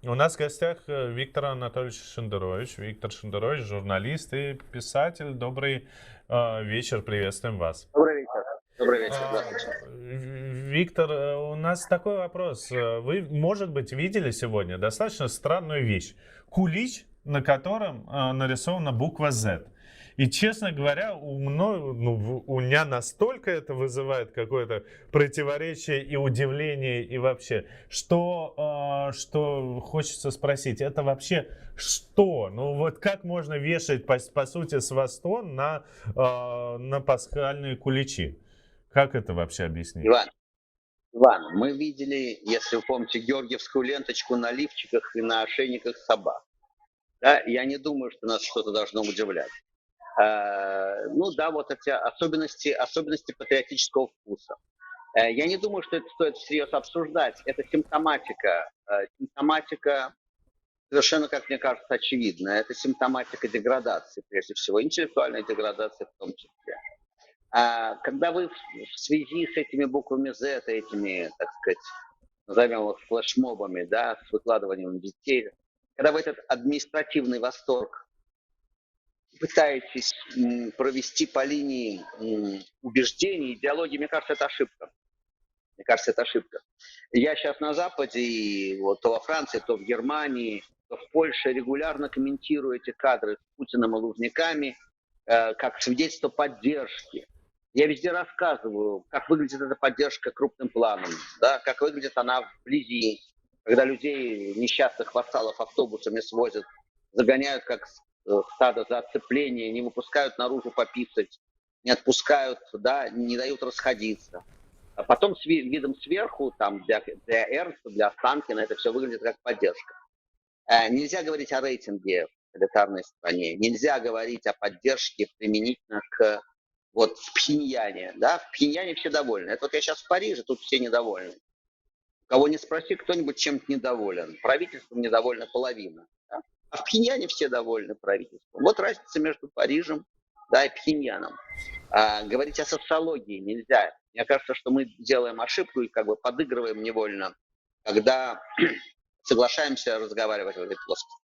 У нас в гостях Виктор Анатольевич Шендерович. Виктор Шендерович, журналист и писатель. Добрый вечер, приветствуем вас. Добрый вечер. Добрый вечер. Здравствуйте. Виктор, у нас такой вопрос. Вы, может быть, видели сегодня достаточно странную вещь. Кулич, на котором нарисована буква Z. И, честно говоря, у меня настолько это вызывает какое-то противоречие и удивление, и вообще, что хочется спросить, это вообще что? Ну вот как можно вешать, по сути, свастон на пасхальные куличи? Как это вообще объяснить? Иван, мы видели, если вы помните, георгиевскую ленточку на лифчиках и на ошейниках собак. Да? Я не думаю, что нас что-то должно удивлять. Ну да, вот эти особенности патриотического вкуса. Я не думаю, что это стоит всерьез обсуждать. Это симптоматика. Симптоматика совершенно, как мне кажется, очевидная. Это симптоматика деградации, прежде всего, интеллектуальной деградации в том числе. Когда вы в связи с этими буквами Z, этими, так сказать, назовем их флешмобами, да, с выкладыванием детей, когда вы этот административный восторг пытаетесь провести по линии убеждений, идеологии, мне кажется, это ошибка. Мне кажется, это ошибка. Я сейчас на Западе, и вот то во Франции, то в Германии, то в Польше регулярно комментирую эти кадры с Путиным и Лужниками как свидетельство поддержки. Я везде рассказываю, как выглядит эта поддержка крупным планом, да, как выглядит она вблизи, когда людей, несчастных вассалов, автобусами свозят, загоняют как стадо за оцепление, не выпускают наружу пописать, не отпускают, да, не дают расходиться. А потом с видом сверху, там, для Эрнста, для Останкина, это все выглядит как поддержка. Нельзя говорить о рейтинге в тоталитарной стране, нельзя говорить о поддержке применительно к вот в Пхеньяне, да, в Пхеньяне все довольны. Это вот я сейчас в Париже, тут все недовольны. Кого не спроси, кто-нибудь чем-то недоволен. Правительством недовольна половина. Да? А в Пхеньяне все довольны правительством. Вот разница между Парижем, да, и Пхеньяном. Говорить о социологии нельзя. Мне кажется, что мы делаем ошибку и как бы подыгрываем невольно, когда соглашаемся разговаривать в этой плоскости.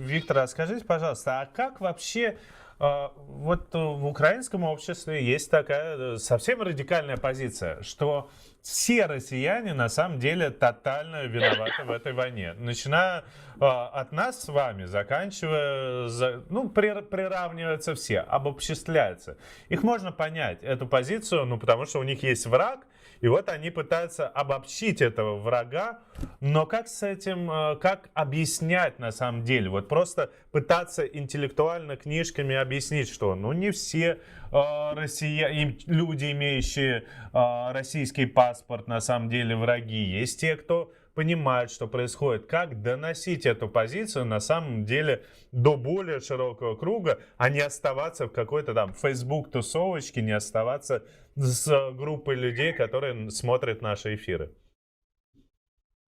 Виктор, а скажите, пожалуйста, а как вообще вот в украинском обществе есть такая совсем радикальная позиция, что все россияне на самом деле тотально виноваты в этой войне, начиная от нас с вами, заканчивая, ну, приравниваются все, обобществляются. Их можно понять, эту позицию, ну, потому что у них есть враг, и вот они пытаются обобщить этого врага, но как с этим, как объяснять на самом деле? Вот просто пытаться интеллектуально книжками объяснить, что ну не все люди, имеющие российский паспорт, на самом деле враги. Есть те, кто понимает, что происходит. Как доносить эту позицию на самом деле до более широкого круга, а не оставаться в какой-то там Facebook-тусовочке, не оставаться с группой людей, которые смотрят наши эфиры.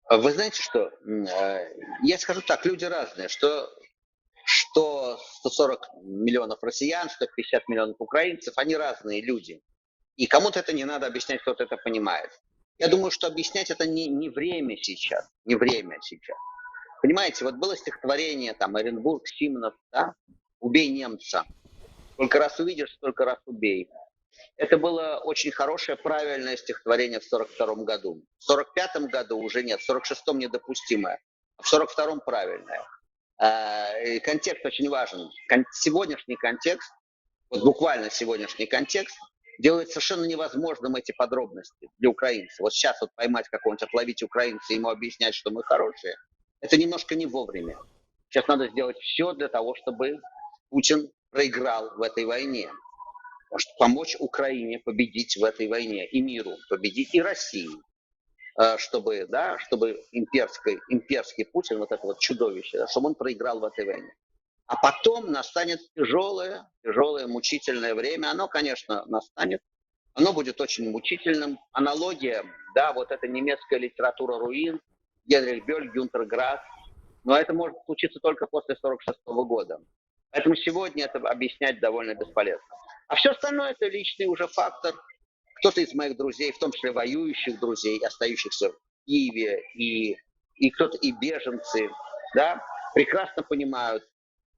Вы знаете что? Я скажу так, люди разные, что 140 миллионов россиян, что 50 миллионов украинцев, они разные люди. И кому-то это не надо объяснять, кто-то это понимает. Я думаю, что объяснять это не время сейчас, не время сейчас. Понимаете, вот было стихотворение, там, Оренбург, Симонов, да? «Убей немца». Сколько раз увидишь, столько раз убей. Это было очень хорошее, правильное стихотворение в 1942 году. В 1945 году уже нет, в 1946 недопустимое, а в 1942 правильное. Контекст очень важен. Сегодняшний контекст, вот буквально сегодняшний контекст, делает совершенно невозможным эти подробности для украинцев. Вот сейчас вот поймать какого-нибудь, отловить украинца и ему объяснять, что мы хорошие, это немножко не вовремя. Сейчас надо сделать все для того, чтобы Путин проиграл в этой войне. Чтобы помочь Украине победить в этой войне и миру, победить и России. Чтобы имперский Путин, вот это вот чудовище, да, чтобы он проиграл в этой войне. А потом настанет тяжелое, мучительное время. Оно, конечно, настанет. Оно будет очень мучительным. Аналогия, да, вот эта немецкая литература руин, Генрих Бёль, Гюнтер Грасс. Но это может случиться только после 1946 года. Поэтому сегодня это объяснять довольно бесполезно. А все остальное это личный уже фактор. Кто-то из моих друзей, в том числе воюющих друзей, остающихся в Киеве и и кто-то, и беженцы, да, прекрасно понимают.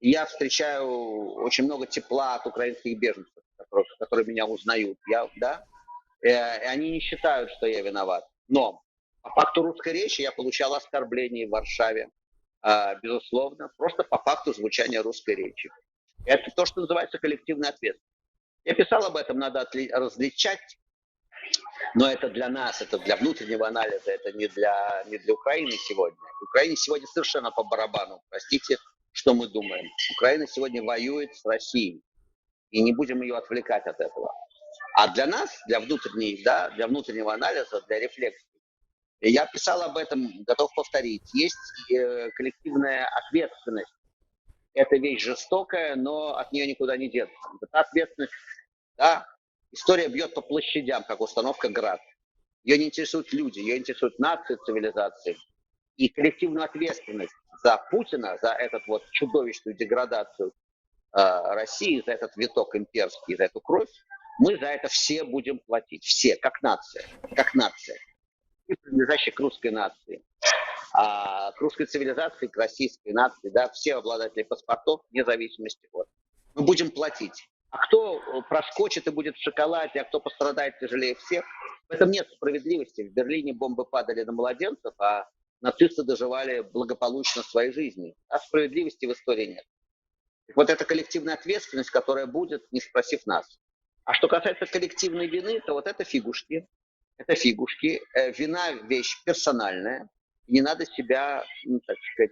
Я встречаю очень много тепла от украинских беженцев, которые меня узнают, да, и они не считают, что я виноват. Но по факту русской речи я получал оскорбления в Варшаве, безусловно, просто по факту звучания русской речи. Это то, что называется коллективная ответственность. Я писал об этом, надо различать, но это для нас, это для внутреннего анализа, это не для Украины сегодня. Украине сегодня совершенно по барабану, простите, что мы думаем. Украина сегодня воюет с Россией, и не будем ее отвлекать от этого. А для нас, для внутреннего анализа, для рефлексии, я писал об этом, готов повторить, есть коллективная ответственность. Это вещь жестокая, но от нее никуда не деться. Это ответственность, да, история бьет по площадям, как установка «Град». Ее не интересуют люди, ее интересуют нации, цивилизации. И коллективную ответственность за Путина, за эту вот чудовищную деградацию России, за этот виток имперский, за эту кровь, мы за это все будем платить. Все, как нация. Как нация. И принадлежащие к русской нации. К русской цивилизации, к российской нации, да, все обладатели паспортов, вне зависимости от. Мы будем платить. А кто проскочит и будет в шоколаде, а кто пострадает тяжелее всех, в этом нет справедливости. В Берлине бомбы падали на младенцев, а нацисты доживали благополучно своей жизни. А справедливости в истории нет. Вот эта коллективная ответственность, которая будет, не спросив нас. А что касается коллективной вины, то вот это фигушки. Это фигушки. Вина – вещь персональная. Не надо себя, так сказать,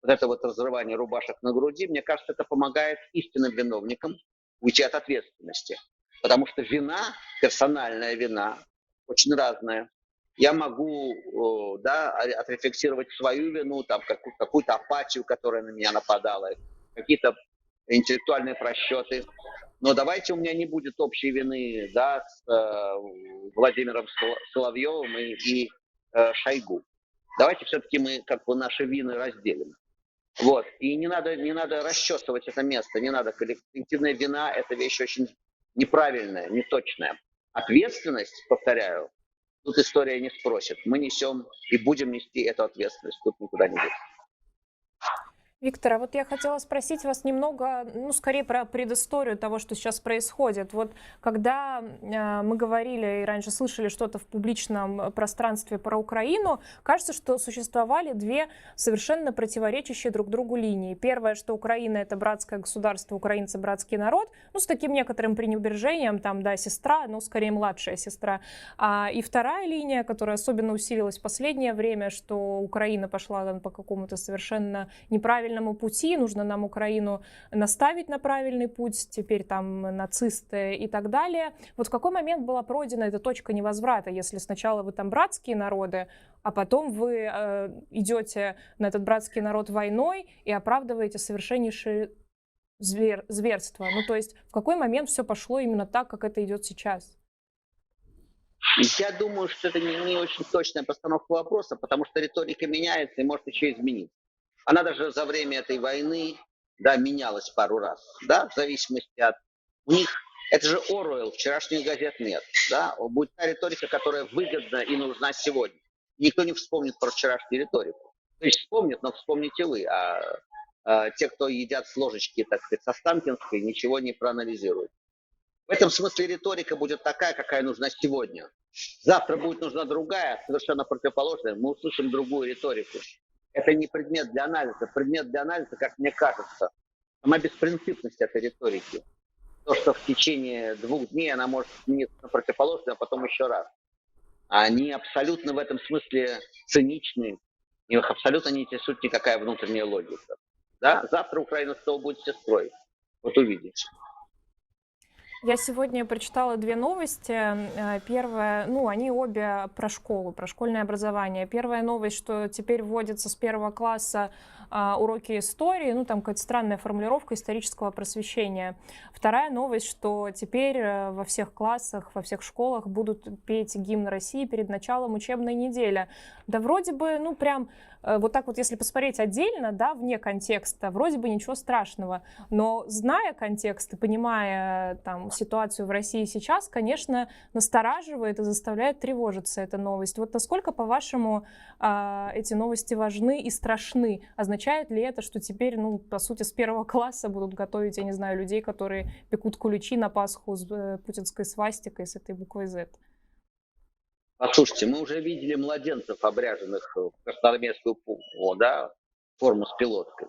вот это вот разрывание рубашек на груди, мне кажется, это помогает истинным виновникам уйти от ответственности. Потому что вина, персональная вина, очень разная. Я могу, да, отрефлексировать свою вину, там, какую-то апатию, которая на меня нападала, какие-то интеллектуальные просчеты. Но давайте у меня не будет общей вины, да, с Владимиром Соловьевым и Шойгу. Давайте все-таки мы как бы наши вины разделим. Вот. И не надо расчесывать это место, не надо. Коллективная вина – это вещь очень неправильная, неточная. Ответственность, повторяю, тут история не спросит. Мы несем и будем нести эту ответственность. Тут никуда не деться. Виктор, а вот я хотела спросить вас немного, ну, скорее про предысторию того, что сейчас происходит. Вот когда мы говорили и раньше слышали что-то в публичном пространстве про Украину, кажется, что существовали две совершенно противоречащие друг другу линии. Первое, что Украина — это братское государство, украинцы — братский народ, ну, с таким некоторым пренебрежением, там, да, сестра, ну, скорее младшая сестра. И вторая линия, которая особенно усилилась в последнее время, что Украина пошла там по какому-то совершенно неправильному пути, нужно нам Украину наставить на правильный путь, теперь там нацисты и так далее. Вот в какой момент была пройдена эта точка невозврата, если сначала вы там братские народы, а потом вы идете на этот братский народ войной и оправдываете совершеннейшие зверства? Ну, то есть в какой момент все пошло именно так, как это идет сейчас? Я думаю, что это не очень точная постановка вопроса, потому что риторика меняется и может еще измениться. Она даже за время этой войны, да, менялась пару раз, да, в зависимости от... У них, это же Оруэлл, вчерашних газет нет, да, будет та риторика, которая выгодна и нужна сегодня. Никто не вспомнит про вчерашнюю риторику. То есть вспомнит, но вспомните вы, а те, кто едят с ложечки, так сказать, со Останкинской, ничего не проанализируют. В этом смысле риторика будет такая, какая нужна сегодня. Завтра будет нужна другая, совершенно противоположная, мы услышим другую риторику. Это не предмет для анализа. Предмет для анализа, как мне кажется, сама беспринципность этой риторики. То, что в течение 2 дней она может смениться на противоположную, а потом еще раз. Они абсолютно в этом смысле циничны. Их абсолютно не интересует никакая внутренняя логика. Да? Завтра Украина снова будет сестрой. Вот увидите. Я сегодня прочитала 2 новости. Первая, ну, они обе про школу, про школьное образование. Первая новость, что теперь вводятся с 1 класса уроки истории, ну, там какая-то странная формулировка исторического просвещения. Вторая новость, что теперь во всех классах, во всех школах будут петь гимн России перед началом учебной недели. Да вроде бы, ну, прям вот так вот, если посмотреть отдельно, да, вне контекста, вроде бы ничего страшного. Но зная контекст и понимая там ситуацию в России сейчас, конечно, настораживает и заставляет тревожиться эта новость. Вот насколько, по-вашему, эти новости важны и страшны? Означает ли это, что теперь, ну, по сути, с первого класса будут готовить, я не знаю, людей, которые пекут куличи на Пасху с путинской свастикой, с этой буквой Z? Послушайте, мы уже видели младенцев, обряженных в красноармейскую да, форму с пилоткой.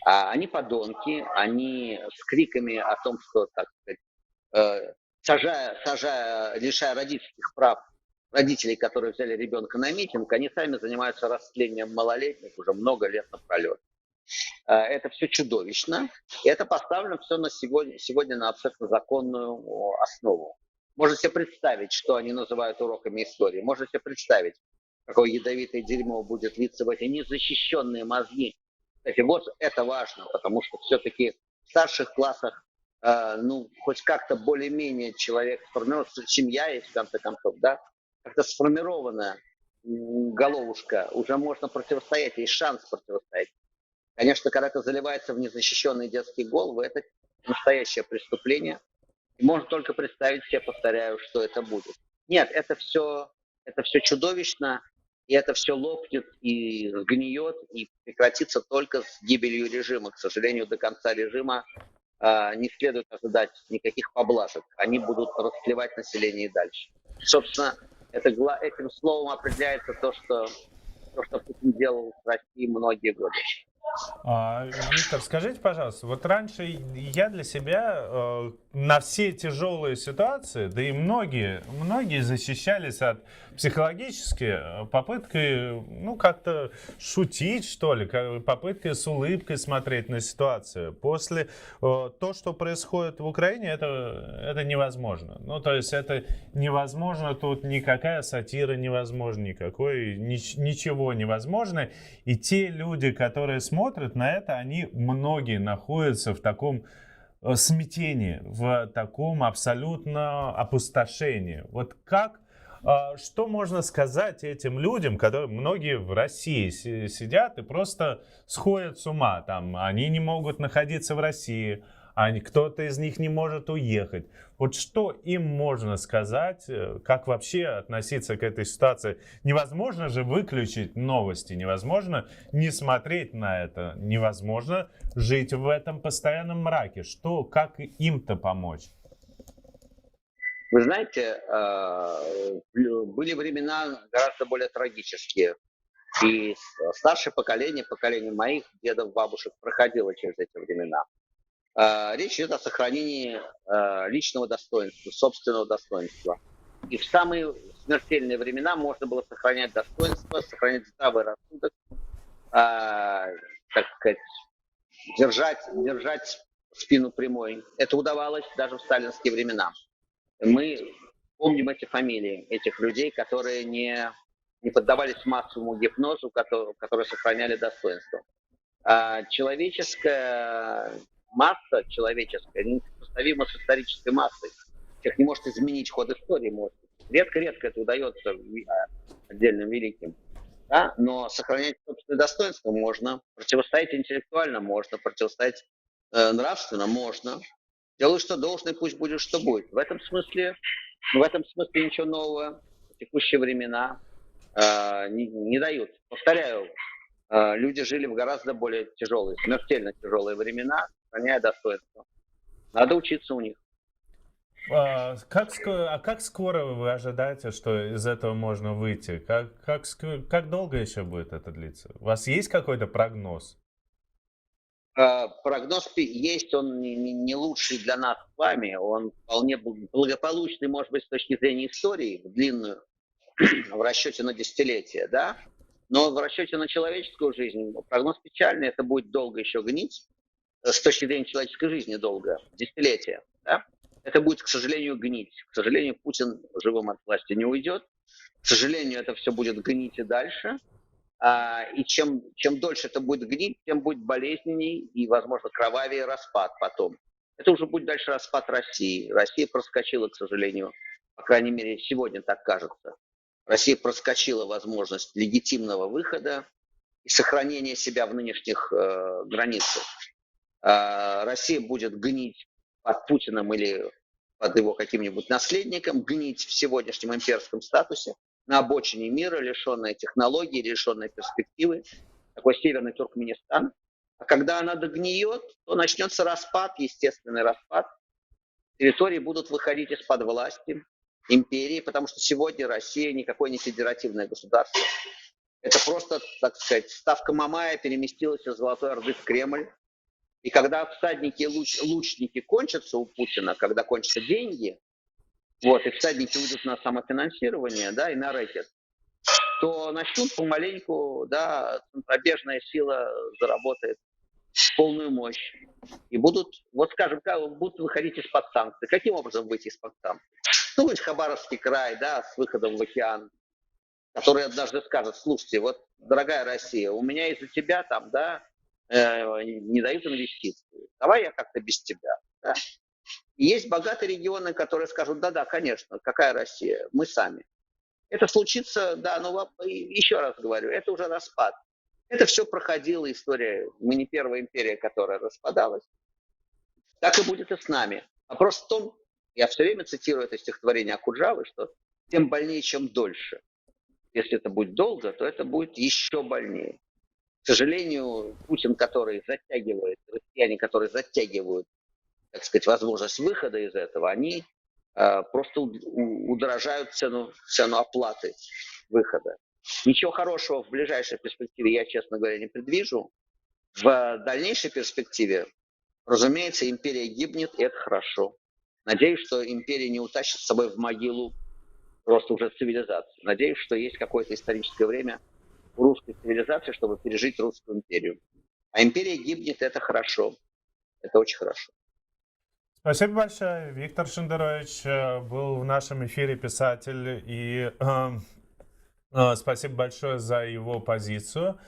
А они подонки, они с криками о том, что, так сказать, лишая родительских прав родителей, которые взяли ребенка на митинг, они сами занимаются растлением малолетних уже много лет напролет. Это все чудовищно. И это поставлено все на сегодня на абсолютно законную основу. Можете себе представить, что они называют уроками истории. Можете себе представить, какое ядовитое дерьмо будет литься в эти незащищенные мозги. Кстати, вот это важно, потому что все-таки в старших классах, ну, хоть как-то более-менее человек сформировался, семья есть, в конце концов, да, как-то сформированная головушка, уже можно противостоять, есть шанс противостоять. Конечно, когда это заливается в незащищенные детские головы, это настоящее преступление. И можно только представить себе, повторяю, что это будет. Нет, это все чудовищно, и это все лопнет и сгниет, и прекратится только с гибелью режима. К сожалению, до конца режима не следует ожидать никаких поблажек. Они будут растлевать население и дальше. Собственно, этим словом определяется то, что Путин делал в России многие годы. Виктор, скажите, пожалуйста, вот раньше я для себя на все тяжелые ситуации, да и многие защищались от психологически попыткой, ну, как-то шутить, что ли, попыткой с улыбкой смотреть на ситуацию. После то, что происходит в Украине, это невозможно. Ну, то есть это невозможно, тут никакая сатира невозможна, ничего невозможно. И те люди, которые смотрят на это, они многие находятся в таком смятении, в таком абсолютно опустошении. Вот что можно сказать этим людям, которые многие в России сидят и просто сходят с ума, там, они не могут находиться в России, кто-то из них не может уехать. Вот что им можно сказать, как вообще относиться к этой ситуации? Невозможно же выключить новости, невозможно не смотреть на это, невозможно жить в этом постоянном мраке. Как им-то помочь? Вы знаете, были времена гораздо более трагические. И старшее поколение моих дедов, бабушек проходило через эти времена. Речь идет о сохранении личного достоинства, собственного достоинства. И в самые смертельные времена можно было сохранять достоинство, сохранять здравый рассудок, так сказать, держать спину прямой. Это удавалось даже в сталинские времена. Мы помним эти фамилии, этих людей, которые не поддавались массовому гипнозу, которые сохраняли достоинство. Человеческая масса несопоставима с исторической массой. Человек не может изменить ход истории. Редко-редко это удается отдельным великим. Да? Но сохранять собственное достоинство можно. Противостоять интеллектуально можно. Противостоять нравственно можно. Делай, что должно, и пусть будет, что будет. В этом смысле ничего нового в текущие времена не дают. Повторяю, люди жили в гораздо более тяжелые, смертельно тяжелые времена, сохраняя достоинство. Надо учиться у них. Как скоро вы ожидаете, что из этого можно выйти? Как долго еще будет это длиться? У вас есть какой-то прогноз? Прогноз есть, он не лучший для нас с вами, он вполне благополучный, может быть, с точки зрения истории, длинную, в расчете на десятилетия, да? Но в расчете на человеческую жизнь прогноз печальный, это будет долго еще гнить, с точки зрения человеческой жизни долго, десятилетия, да? Это будет, к сожалению, гнить. К сожалению, Путин живым от власти не уйдет. К сожалению, это все будет гнить и дальше. И чем дольше это будет гнить, тем будет болезненней и, возможно, кровавее распад потом. Это уже будет дальше распад России. Россия проскочила, к сожалению, по крайней мере, сегодня так кажется. Россия проскочила возможность легитимного выхода и сохранения себя в нынешних границах. Россия будет гнить под Путиным или под его каким-нибудь наследником, гнить в сегодняшнем имперском статусе, на обочине мира, лишенная технологий, лишенная перспективы, такой северный Туркменистан. А когда она догниет, то начнется распад, естественный распад. Территории будут выходить из-под власти империи, потому что сегодня Россия никакое не федеративное государство. Это просто, так сказать, ставка Мамая переместилась из Золотой Орды в Кремль. И когда всадники и лучники кончатся у Путина, когда кончатся деньги, вот, и всадники уйдут на самофинансирование, да, и на рэкет, то начнут помаленьку, да, центробежная сила заработает в полную мощь. И будут, вот скажем, будут выходить из-под санкций. Каким образом выйти из-под санкций? Ну, ведь Хабаровский край, да, с выходом в океан, который однажды скажет: слушайте, вот, дорогая Россия, у меня из-за тебя там, да, не дают инвестиции. Давай я как-то без тебя. Да? И есть богатые регионы, которые скажут: да-да, конечно, какая Россия, мы сами. Это случится, да, но еще раз говорю, это уже распад. Это все проходила история. Мы не первая империя, которая распадалась. Так и будет и с нами. Вопрос в том, я все время цитирую это стихотворение Акуджавы, что тем больнее, чем дольше. Если это будет долго, то это будет еще больнее. К сожалению, Путин, который затягивает, россияне, которые затягивают, так сказать, возможность выхода из этого, они просто удорожают цену оплаты выхода. Ничего хорошего в ближайшей перспективе я, честно говоря, не предвижу. В дальнейшей перспективе, разумеется, империя гибнет, и это хорошо. Надеюсь, что империя не утащит с собой в могилу просто уже цивилизацию. Надеюсь, что есть какое-то историческое время у русской цивилизации, чтобы пережить русскую империю. А империя гибнет, это хорошо. Это очень хорошо. Спасибо большое. Виктор Шендерович был в нашем эфире, писатель, и спасибо большое за его позицию.